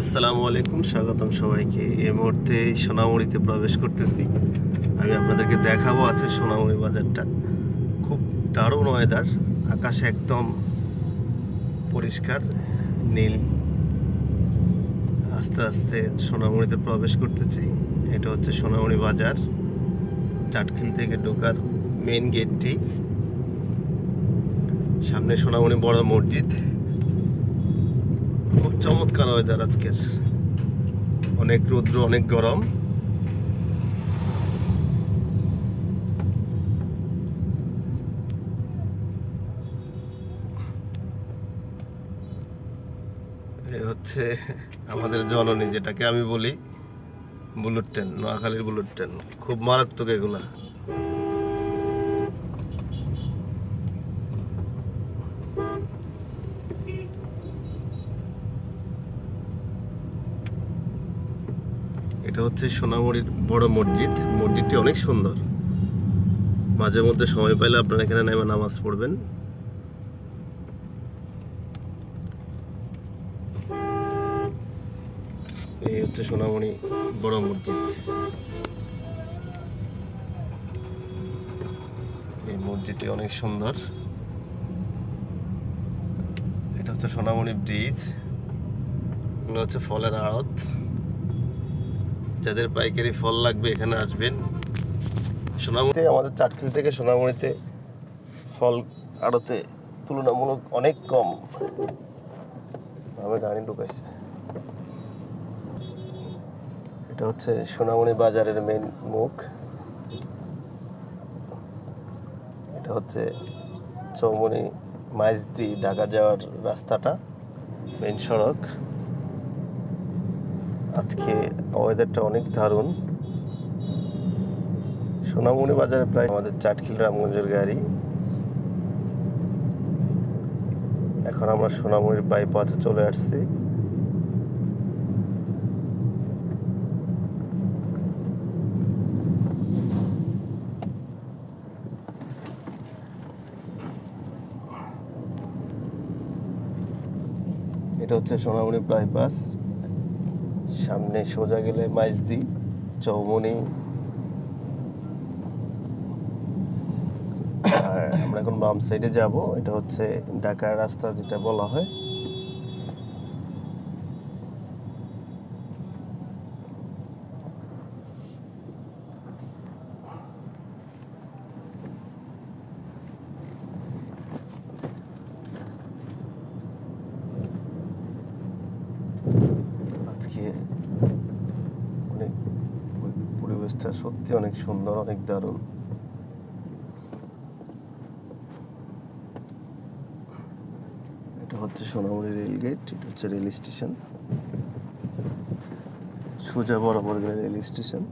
আসসালামু আলাইকুম, স্বাগতম সবাইকে। এই মুহূর্তে সোনামুড়িতে প্রবেশ করতেছি। আমি আপনাদেরকে দেখাবো আছে সোনামুড়ি বাজারটা। খুব দারুণ ওয়েদার, আকাশ একদম পরিষ্কার নীল। আস্তে আস্তে সোনামুড়িতে প্রবেশ করতেছি। এটা হচ্ছে সোনামুড়ি বাজার, চাটখিল থেকে ঢোকার মেন গেটটি। সামনে সোনামুড়ি বড় মসজিদ। খুব চমৎকার ওয়েদার আজকের, অনেক রৌদ্র, অনেক গরম। এ হচ্ছে আমাদের জননী, যেটাকে আমি বলি বুলেট ট্রেন, নোয়াখালীর বুলেট ট্রেন। খুব মারাত্মক এগুলা। এটা হচ্ছে সোনামুড়ির বড় মসজিদ। মসজিদটি অনেক সুন্দর। মাঝে মধ্যে সময় পাইলে আপনারা এখানে নেমে নামাজ পড়বেন। এই হচ্ছে সোনামুড়ি বড় মসজিদ। এই মসজিদটি অনেক সুন্দর। এটা হচ্ছে সোনামুড়ি ব্রিজ। এগুলো হচ্ছে ফলের আড়ত। যাদের পাইকারি ফল লাগবে এখানে আসবেন। সোনামুড়িতে, আমাদের চাটখিল থেকে সোনামুড়িতে ফল আড়তে তুলনামূলক অনেক কম। আমি গাড়ি ঢুকাইছে। এটা হচ্ছে সোনামুড়ি বাজারের মেন মুখ। এটা হচ্ছে চৌমুনি মাইজদি ঢাকা যাওয়ার রাস্তাটা, মেন সড়ক। আজকে ওয়েদারটা অনেক দারুণ। সোনামুড়ি বাজারে প্রায় আমাদের চাটখিল রামগঞ্জের গাড়ি। এখন আমরা সোনামুড়ির বাইপাসে চলে আসছি। এটা হচ্ছে সোনামুড়ি বাইপাস। সামনে সোজা গেলে মাইজদি, চৌমুনি। আমরা এখন বাম সাইডে যাব। এটা হচ্ছে ঢাকার রাস্তা, যেটা বলা হয়। আজকে অনেক, পরিবেশটা সত্যি অনেক সুন্দর, অনেক দারুণ। এটা হচ্ছে সোনামুড়ি রেলগেট। এটা হচ্ছে রেল স্টেশন। সোজা বরাবর গেলে রেল স্টেশন।